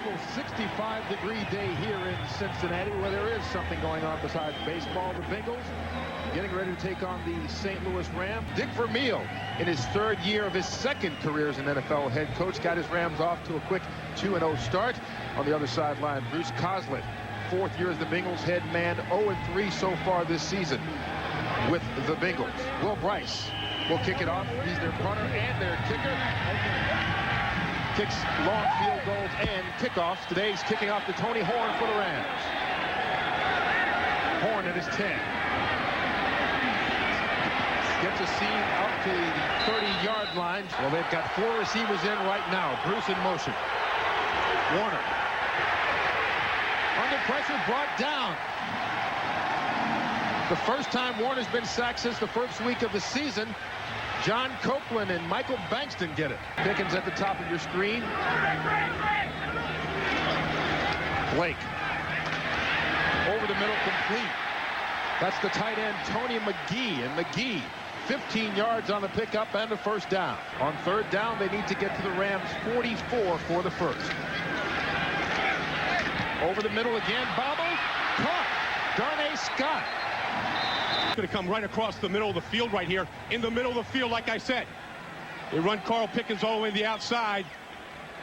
beautiful 65-degree day here in Cincinnati, where there is something going on besides baseball. The Bengals getting ready to take on the St. Louis Rams. Dick Vermeil, in his third year of his second career as an NFL head coach, got his Rams off to a quick 2-0 start. On the other sideline, Bruce Coslett, fourth year as the Bengals head man, 0-3 so far this season with the Bengals. Will Bryce will kick it off. He's their punter and their kicker. Kicks long field goals and kickoffs. Today he's kicking off to Tony Horn for the Rams. Horn at his 10. Gets a seam up to the 30-yard line. Well, they've got 4 receivers in right now. Bruce in motion. Warner. Under pressure, brought down. The first time Warner's been sacked since the first week of the season. John Copeland and Michael Bankston get it. Pickens at the top of your screen. Blake. Over the middle, complete. That's the tight end, Tony McGee. And McGee, 15 yards on the pickup and a first down. On third down, they need to get to the Rams 44 for the first. Over the middle again, bobble, caught. Darnay Scott. Going to come right across the middle of the field right here. In the middle of the field, like I said. They run Carl Pickens all the way to the outside.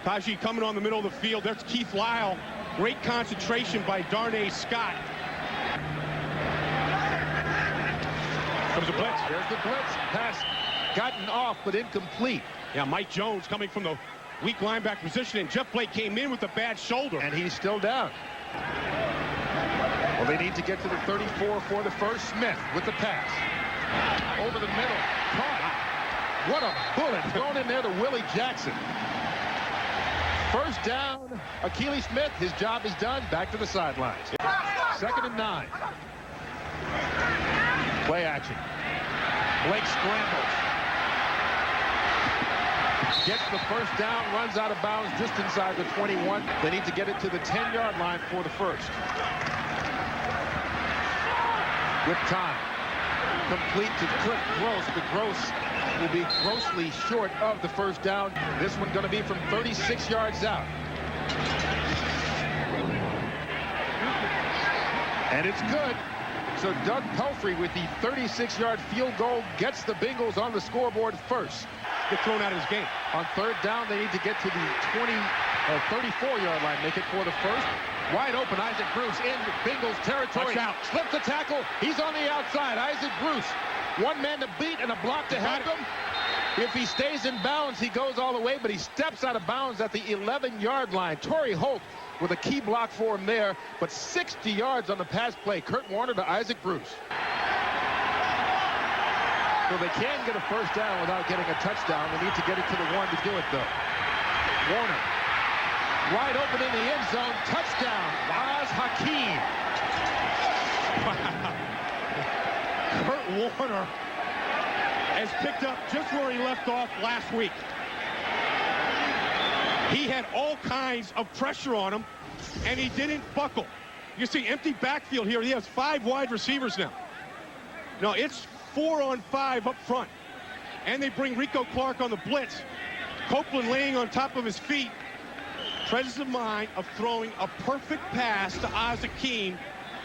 Tajee coming on the middle of the field. There's Keith Lyle. Great concentration by Darnay Scott. Comes a blitz. There's the blitz. Pass gotten off, but incomplete. Yeah, Mike Jones coming from the weak linebacker position, and Jeff Blake came in with a bad shoulder. And he's still down. Well, they need to get to the 34 for the first. Smith with the pass. Over the middle. Caught. What a bullet thrown in there to Willie Jackson. First down. Akili Smith, his job is done. Back to the sidelines. 2nd and 9. Play action. Blake scrambles. Gets the first down, runs out of bounds just inside the 21. They need to get it to the 10-yard line for the first. With time. Complete to Cliff Gross, but Gross will be grossly short of the first down. This one going to be from 36 yards out. And it's good. So Doug Pelfrey with the 36-yard field goal gets the Bengals on the scoreboard first. Get thrown out of his game. On third down, they need to get to the 34-yard line. Make it for the first. Wide open, Isaac Bruce in Bengals territory. Watch out. Slips the tackle. He's on the outside. Isaac Bruce. One man to beat and a block to help him. If he stays in bounds, he goes all the way, but he steps out of bounds at the 11-yard line. Torrey Holt with a key block for him there, but 60 yards on the pass play. Kurt Warner to Isaac Bruce. So they can get a first down without getting a touchdown. They need to get it to the 1 to do it, though. Warner. Wide open in the end zone. Touchdown. Az-Hakim. Kurt Warner has picked up just where he left off last week. He had all kinds of pressure on him, and he didn't buckle. You see empty backfield here. He has 5 wide receivers now. No, it's 4 on 5 up front. And they bring Rico Clark on the blitz. Copeland laying on top of his feet. Presence of mind of throwing a perfect pass to Az-Hakim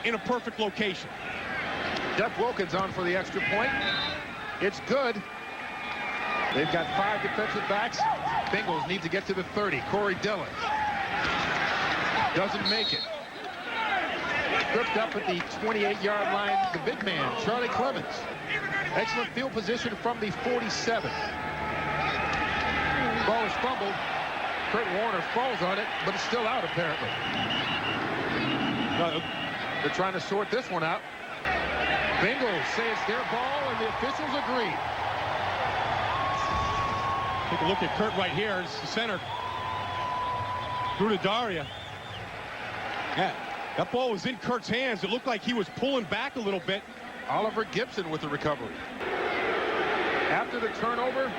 in a perfect location. Jeff Wilkins on for the extra point. It's good. They've got 5 defensive backs. Bengals need to get to the 30. Corey Dillon doesn't make it. Stripped up at the 28-yard line, the big man, Charlie Clemens. Excellent field position from the 47. Ball is fumbled. Kurt Warner falls on it, but it's still out, apparently. They're trying to sort this one out. Bengals say it's their ball, and the officials agree. Take a look at Kurt right here. It's the center. Through to Daria. Yeah, that ball was in Kurt's hands. It looked like he was pulling back a little bit. Oliver Gibson with the recovery. After the turnover,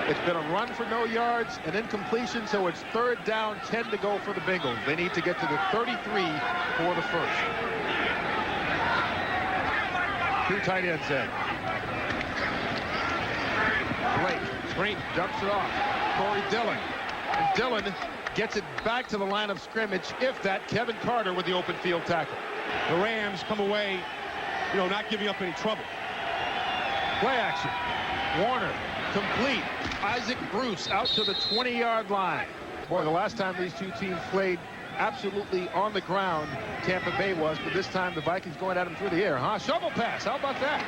it's been a run for no yards, an incompletion, so it's third down, 10 to go for the Bengals. They need to get to the 33 for the first. 2 tight ends in. Blake, screen, dumps it off. Corey Dillon And Dillon gets it back to the line of scrimmage. If that, Kevin Carter with the open field tackle. The Rams come away, not giving up any trouble. Play action. Warner, complete. Isaac Bruce out to the 20-yard line. Boy, the last time these two teams played absolutely on the ground, Tampa Bay was, but this time the Vikings going at him through the air, huh? Shovel pass, how about that?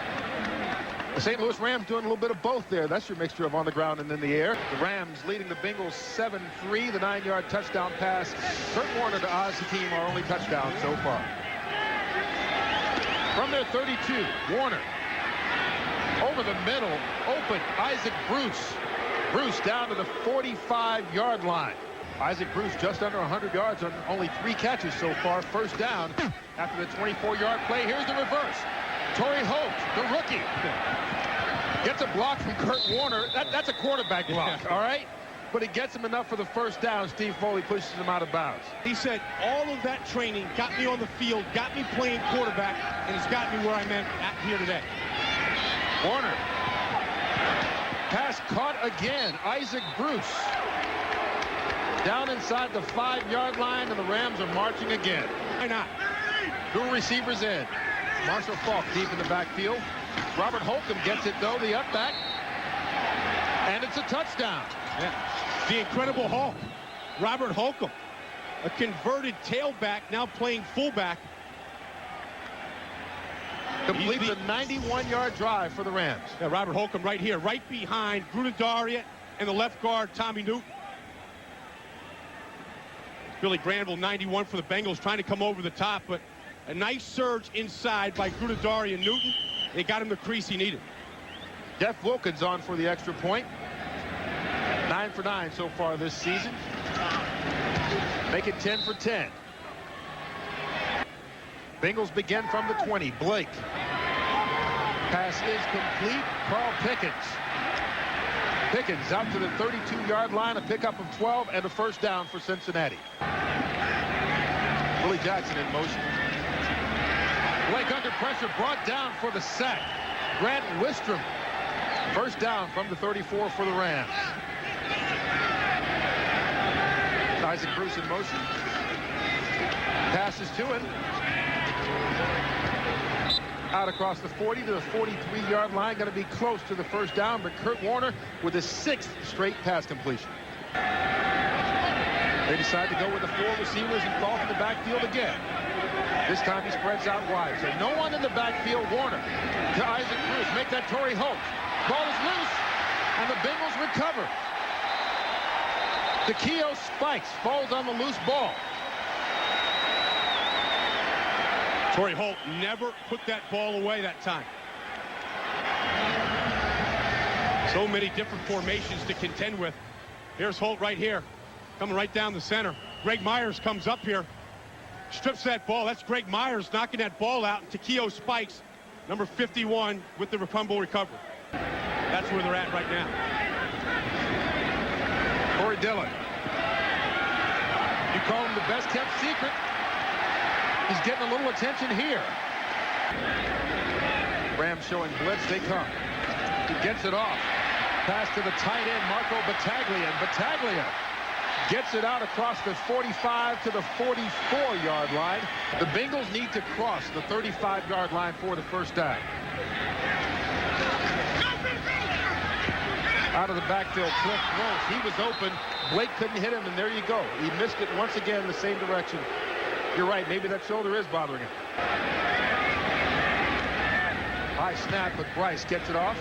The St. Louis Rams doing a little bit of both there. That's your mixture of on the ground and in the air. The Rams leading the Bengals 7-3. The 9-yard touchdown pass. Kurt Warner to Az-Hakim, our only touchdown so far. From their 32, Warner. Over the middle, open, Isaac Bruce. Bruce down to the 45-yard line. Isaac Bruce just under 100 yards on only 3 catches so far. First down after the 24-yard play. Here's the reverse. Torrey Holt, the rookie, gets a block from Kurt Warner. That's a quarterback block, all right? But it gets him enough for the first down. Steve Foley pushes him out of bounds. He said, all of that training got me on the field, got me playing quarterback, and it's got me where I'm at here today. Warner. Pass caught again. Isaac Bruce. Down inside the 5-yard line, and the Rams are marching again. Why not? 2 receivers in. Marshall Faulk deep in the backfield. Robert Holcomb gets it, though, the up back. And it's a touchdown. Yeah. The Incredible Hulk, Robert Holcomb, a converted tailback, now playing fullback. Completes a 91-yard drive for the Rams. Yeah, Robert Holcomb right here, right behind Grudadaria and the left guard, Tommy Newton. Billy Granville, 91 for the Bengals, trying to come over the top, but a nice surge inside by Grudadaria and Newton. They got him the crease he needed. Jeff Wilkins on for the extra point. 9 for 9 so far this season. Make it 10 for 10. Bengals begin from the 20. Blake. Pass is complete. Carl Pickens. Pickens out to the 32-yard line. A pickup of 12 and a first down for Cincinnati. Willie Jackson in motion. Blake under pressure, brought down for the sack. Grant Wistrom. First down from the 34 for the Rams. Isaac Bruce in motion. Passes to him. Out across the 40 to the 43-yard line. Going to be close to the first down, but Kurt Warner with his 6th straight pass completion. They decide to go with the 4 receivers and Faulk in the backfield again. This time he spreads out wide. So no one in the backfield. Warner to Isaac Bruce. Make that Torrey Holt. Ball is loose, and the Bengals recover. Takeo spikes, falls on the loose ball. Torrey Holt never put that ball away that time. So many different formations to contend with. Here's Holt right here, coming right down the center. Greg Myers comes up here, strips that ball. That's Greg Myers knocking that ball out. Takeo spikes, number 51, with the fumble recovery. That's where they're at right now. Corey Dillon. You call him the best kept secret. He's getting a little attention here. Rams showing blitz. They come. He gets it off. Pass to the tight end, Marco Battaglia. And Battaglia gets it out across the 45 to the 44-yard line. The Bengals need to cross the 35-yard line for the first down. Out of the backfield, Cliff Gross. He was open. Blake couldn't hit him, and there you go. He missed it once again in the same direction. You're right, maybe that shoulder is bothering him. High snap, but Bryce gets it off.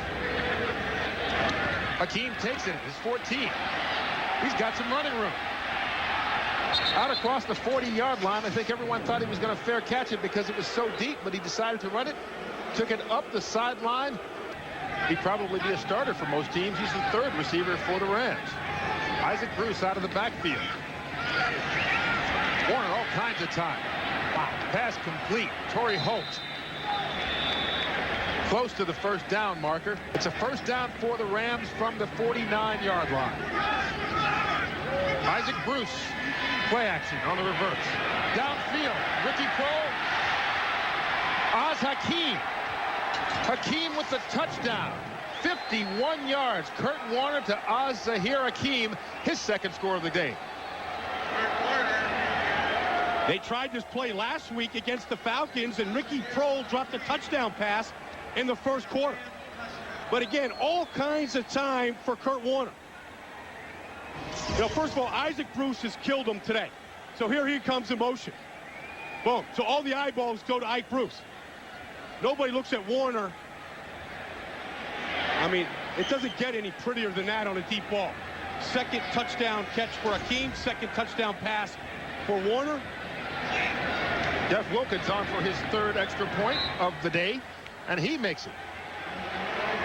Hakim takes it, his 14. He's got some running room. Out across the 40-yard line. I think everyone thought he was going to fair catch it because it was so deep, but he decided to run it. Took it up the sideline. He'd probably be a starter for most teams. He's the 3rd receiver for the Rams. Isaac Bruce out of the backfield. Warner all kinds of time. Wow. Pass complete. Torrey Holt. Close to the first down marker. It's a first down for the Rams from the 49-yard line. Isaac Bruce. Play action on the reverse. Downfield. Ricky Kroll. Az-Hakim. Hakim with the touchdown. 51 yards. Kurt Warner to Az-Zahir Hakim, his second score of the day. They tried this play last week against the Falcons, and Ricky Prohl dropped a touchdown pass in the first quarter. But again, all kinds of time for Kurt Warner. You know, first of all, Isaac Bruce has killed him today. So here he comes in motion. Boom. So all the eyeballs go to Ike Bruce. Nobody looks at Warner. I mean, it doesn't get any prettier than that on a deep ball. Second touchdown catch for Hakim. Second touchdown pass for Warner. Jeff Wilkins on for his third extra point of the day, and he makes it.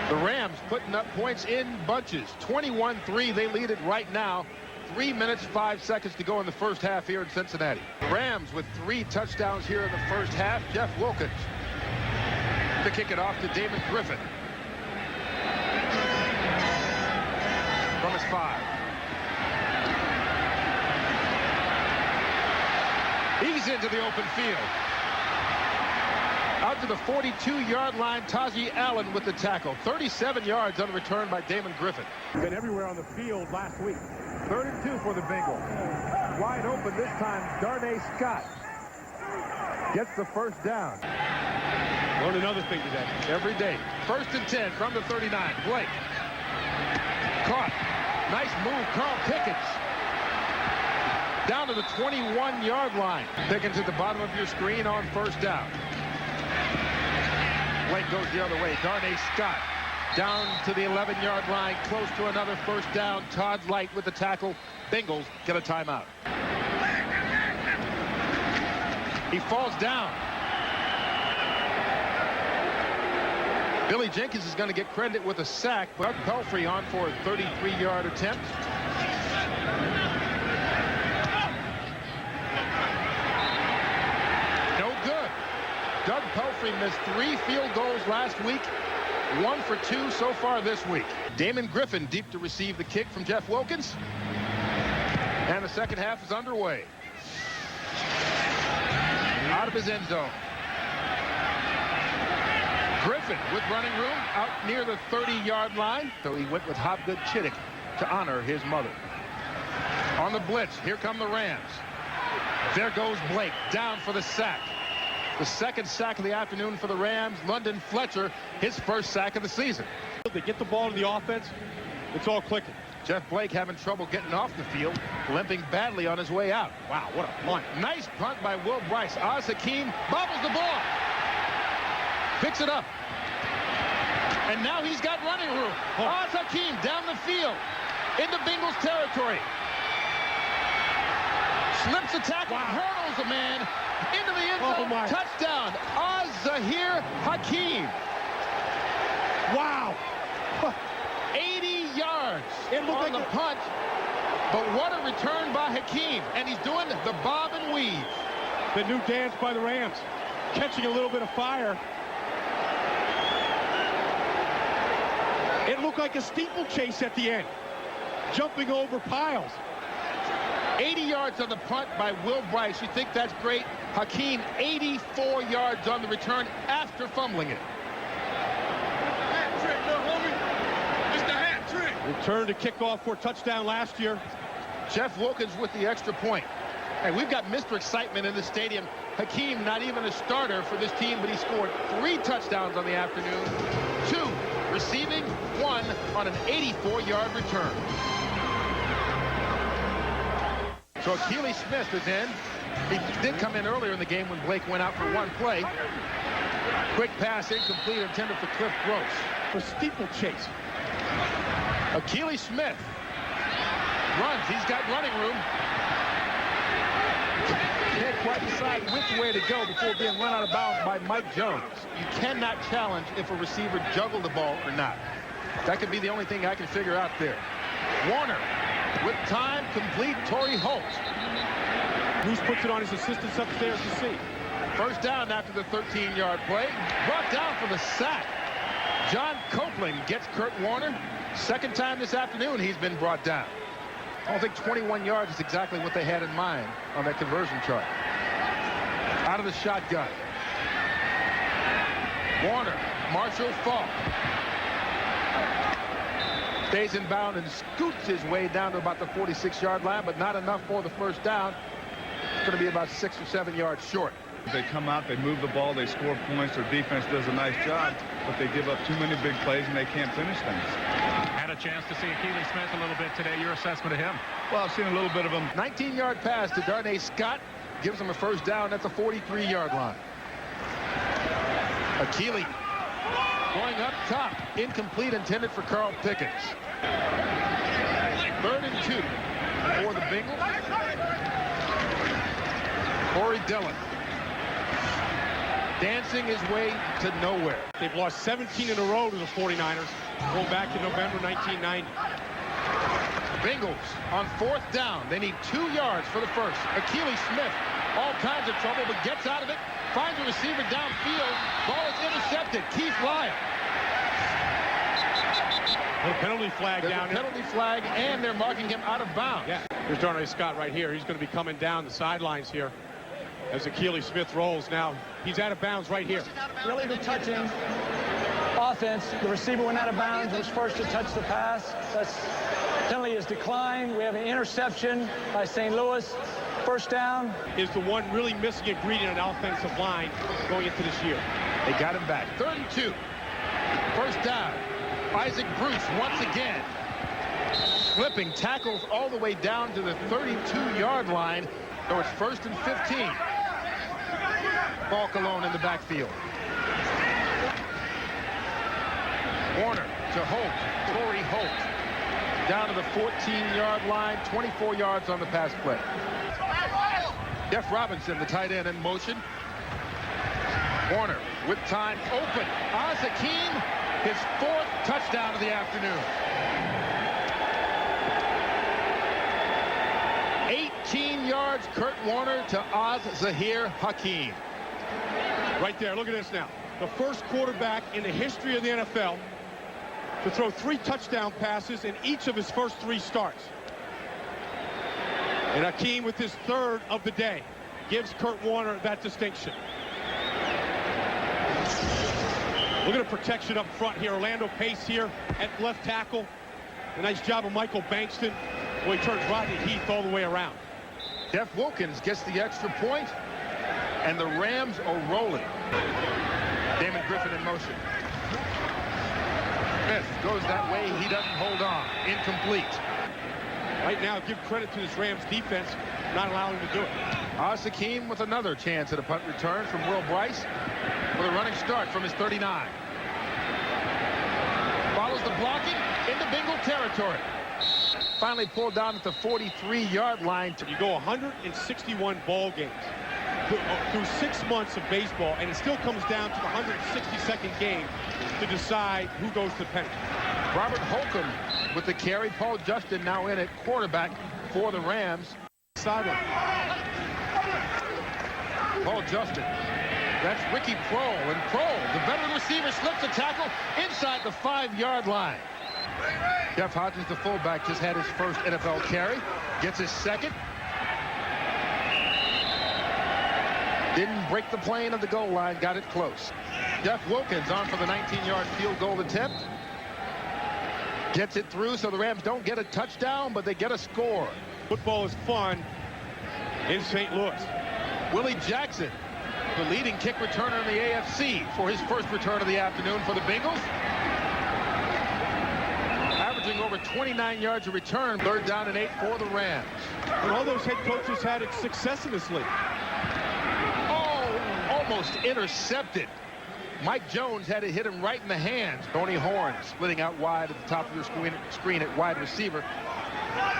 The Rams putting up points in bunches. 21-3, they lead it right now. 3 minutes, 5 seconds to go in the first half here in Cincinnati. Rams with 3 touchdowns here in the first half. Jeff Wilkins to kick it off to Damon Griffin. From his 5. He's into the open field. Out to the 42-yard line, Taji Allen with the tackle. 37 yards on the return by Damon Griffin. Been everywhere on the field last week. 3rd and 2 for the Bengals. Wide open this time, Darnay Scott gets the first down. Learn another thing today. Every day. 1st and 10 from the 39. Blake. Caught. Nice move, Carl Pickens. Down to the 21-yard line. Pickens at the bottom of your screen on 1st down. Blake goes the other way. Darnay Scott down to the 11-yard line, close to another 1st down. Todd Light with the tackle. Bengals get a timeout. He falls down. Billy Jenkins is going to get credit with a sack. Doug Pelfrey on for a 33-yard attempt. No good. Doug Pelfrey missed 3 field goals last week. 1 for 2 so far this week. Damon Griffin deep to receive the kick from Jeff Wilkins. And the second half is underway. Out of his end zone. Griffin with running room out near the 30-yard line. So he went with Hobgood Chittick to honor his mother. On the blitz, here come the Rams. There goes Blake, down for the sack. The second sack of the afternoon for the Rams. London Fletcher, his first sack of the season. They get the ball to the offense, it's all clicking. Jeff Blake having trouble getting off the field, limping badly on his way out. Wow, what a punt. Nice punt by Will Bryce. Az-Hakim bobbles the ball. Picks it up. And now he's got running room. Az-Hakim down the field into Bengals territory. Slips the tackle, hurdles a man into the end zone. Touchdown, Az-Zahir Hakim. Wow. 80 yards It looked on like the punt. But what a return by Hakim. And he's doing the bob and weave. The new dance by the Rams. Catching a little bit of fire. It looked like a steeplechase at the end. Jumping over piles. 80 yards on the punt by Will Bryce. You think that's great? Hakim, 84 yards on the return after fumbling it. Hat trick, little homie. It's the hat trick. Return to kickoff for a touchdown last year. Jeff Wilkins with the extra point. Hey, we've got Mr. Excitement in the stadium. Hakim, not even a starter for this team, but he scored 3 touchdowns on the afternoon. 2 receiving, 1 on an 84-yard return. So Akili Smith is in. He did come in earlier in the game when Blake went out for 1 play. Quick pass incomplete, intended for Cliff Gross. For steeplechase. Akili Smith runs. He's got running room. Can't quite decide which way to go before being run out of bounds by Mike Jones. You cannot challenge if a receiver juggled the ball or not. That could be the only thing I can figure out there. Warner with time complete. Torrey Holt. Bruce puts it on his assistants upstairs to see. First down after the 13-yard play. Brought down for the sack. John Copeland gets Kurt Warner. Second time this afternoon he's been brought down. I don't think 21 yards is exactly what they had in mind on that conversion chart. Out of the shotgun. Warner, Marshall Faulk. Stays in bound and scoots his way down to about the 46-yard line, but not enough for the first down. It's going to be about 6 or 7 yards short. They come out, they move the ball, they score points. Their defense does a nice job, but they give up too many big plays and they can't finish things. Had a chance to see Keely Smith a little bit today. Your assessment of him? Well, I've seen a little bit of him. 19-yard pass to Darnay Scott gives him a first down at the 43-yard line. Keely going up top, incomplete, intended for Carl Pickens. 3rd and 2 for the Bengals. Corey Dillon dancing his way to nowhere. They've lost 17 in a row to the 49ers, going back to November 1990. Bengals on 4th down. They need 2 yards for the first. Keely Smith, all kinds of trouble, but gets out of it. Finds a receiver downfield. Ball is intercepted. Keith Lyle. A penalty flag down there. Penalty flag, and they're marking him out of bounds. Yeah. Here's Darnay Scott right here. He's going to be coming down the sidelines here as Keely Smith rolls. Now, he's out of bounds right here. Really good touching offense. The receiver went out of bounds, was first to touch the pass. That's penalty is declined. We have an interception by St. Louis. First down. Is the one really missing ingredient on the offensive line going into this year. They got him back. 3rd and 2. First down. Isaac Bruce once again. Slipping, tackles all the way down to the 32-yard line. So it's 1st and 15. Falk alone in the backfield. Warner to Holt. Torrey Holt. Down to the 14-yard line. 24 yards on the pass play. Jeff Robinson, the tight end, in motion. Warner with time open. Az-Hakim, his 4th touchdown of the afternoon. 18 yards, Kurt Warner to Az-Zahir Hakim. Right there, look at this now. The first quarterback in the history of the NFL to throw 3 touchdown passes in each of his first 3 starts. And Hakim, with his 3rd of the day, gives Kurt Warner that distinction. Look at the protection up front here. Orlando Pace here at left tackle. A nice job of Michael Bankston. Well, he turns Rodney Heath all the way around. Jeff Wilkins gets the extra point, and the Rams are rolling. Damon Griffin in motion. Smith goes that way. He doesn't hold on. Incomplete. Right now, give credit to this Rams defense, not allowing him to do it. Az-Hakim with another chance at a punt return from Will Bryce with a running start from his 39. Follows the blocking into Bengal territory. Finally pulled down at the 43-yard line. You go 161 ball games through 6 months of baseball, and it still comes down to the 162nd game to decide who goes to the penalty. Robert Holcomb with the carry. Paul Justin now in at quarterback for the Rams. Sideline. Paul Justin. That's Ricky Prohl. And Prohl, the veteran receiver, slips a tackle inside the 5-yard line. Jeff Hodgins, the fullback, just had his first NFL carry. Gets his 2nd. Didn't break the plane of the goal line. Got it close. Jeff Wilkins on for the 19-yard field goal attempt. Gets it through, so the Rams don't get a touchdown, but they get a score. Football is fun in St. Louis. Willie Jackson, the leading kick returner in the AFC for his first return of the afternoon for the Bengals. Averaging over 29 yards a return. 3rd down and 8 for the Rams. And all those head coaches had success in this league. Oh, almost intercepted. Mike Jones had to hit him right in the hands. Tony Horn splitting out wide at the top of your screen at wide receiver.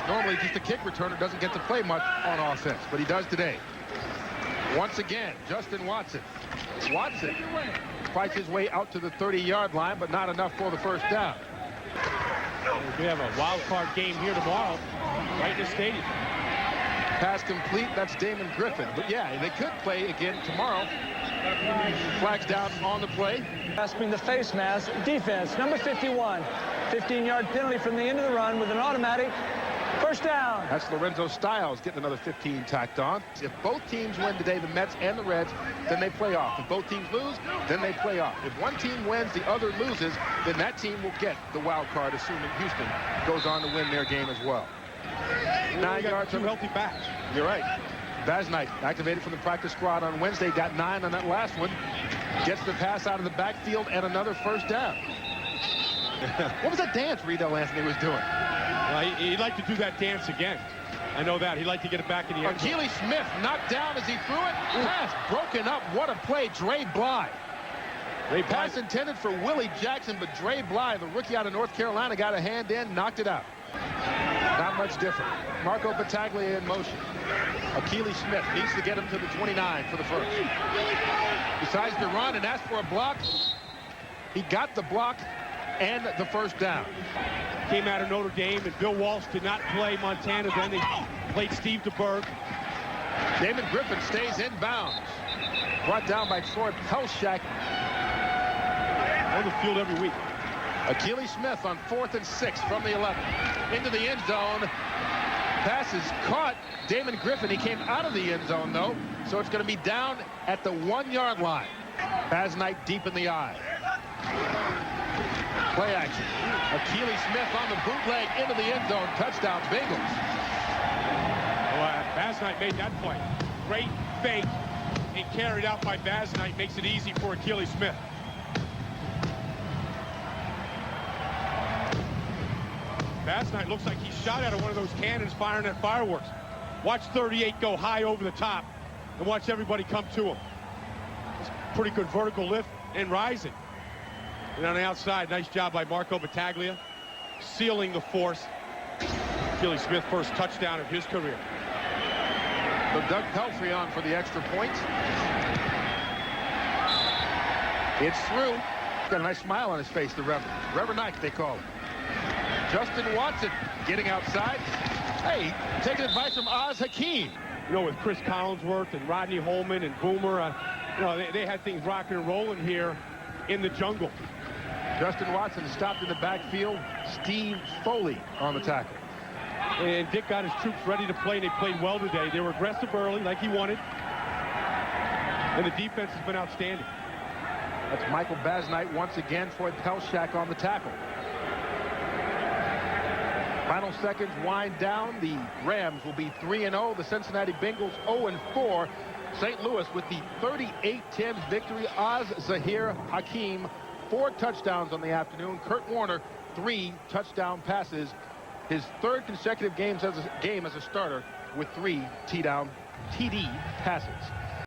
Normally just a kick returner doesn't get to play much on offense, but he does today. Once again, Justin Watson. Watson fights his way out to the 30-yard line, but not enough for the first down. We have a wild card game here tomorrow, right in the stadium. Pass complete. That's Damon Griffin. But yeah, they could play again tomorrow. Flags down on the play. Asking the face mask. Defense, number 51. 15-yard penalty from the end of the run with an automatic First down. That's Lorenzo Styles getting another 15 tacked on. If both teams win today, the Mets and the Reds, then they play off. If both teams lose, then they play off. If one team wins, the other loses, then that team will get the wild card, assuming Houston goes on to win their game as well. 9 yards. 2 healthy backs. You're right. Basnight activated from the practice squad on Wednesday, got 9 on that last one. Gets the pass out of the backfield and another first down. What was that dance Riedel Anthony was doing? He'd like to do that dance again. I know that. He'd like to get it back in the end zone. Keely Smith knocked down as he threw it. Pass broken up. What a play. Dre Bly. Pass intended for Willie Jackson, but Dre Bly, the rookie out of North Carolina, got a hand in, knocked it out. Not much different. Marco Battaglia in motion. Keely Smith needs to get him to the 29 for the first. Decides to run and ask for a block. He got the block and the first down. Came out of Notre Dame, and Bill Walsh did not play Montana. Then they played Steve DeBerg. Damon Griffin stays inbounds. Brought down by Troy Pelshak. On the field every week. Keely Smith on 4th and 6 from the 11. Into the end zone. Pass is caught. Damon Griffin, he came out of the end zone, though, so it's going to be down at the 1-yard line. Basnight deep in the eye. Play action. Keely Smith on the bootleg into the end zone. Touchdown, Bengals. Well, Basnight made that play. Great fake and carried out by Basnight makes it easy for Keely Smith. Basnight looks like he shot out of one of those cannons firing at fireworks. Watch 38 go high over the top and watch everybody come to him. It's a pretty good vertical lift and rising. And on the outside, nice job by Marco Battaglia, sealing the force. Keely Smith, first touchdown of his career. So Doug Pelfrey on for the extra point. It's through. Got a nice smile on his face, the Reverend. Reverend Ike, they call him. Justin Watson getting outside. Hey, taking advice from Az-Hakim. You know, with Chris Collinsworth and Rodney Holman and Boomer, you know, they had things rocking and rolling here in the jungle. Justin Watson stopped in the backfield. Steve Foley on the tackle. And Dick got his troops ready to play. They played well today. They were aggressive early like he wanted. And the defense has been outstanding. That's Michael Basnight once again for Pelshak on the tackle. Final seconds wind down. The Rams will be 3-0. The Cincinnati Bengals 0-4. St. Louis with the 38-10 victory. Az-Zahir Hakim, 4 touchdowns on the afternoon. Kurt Warner, 3 touchdown passes. His 3rd consecutive game as a starter with 3 TD passes.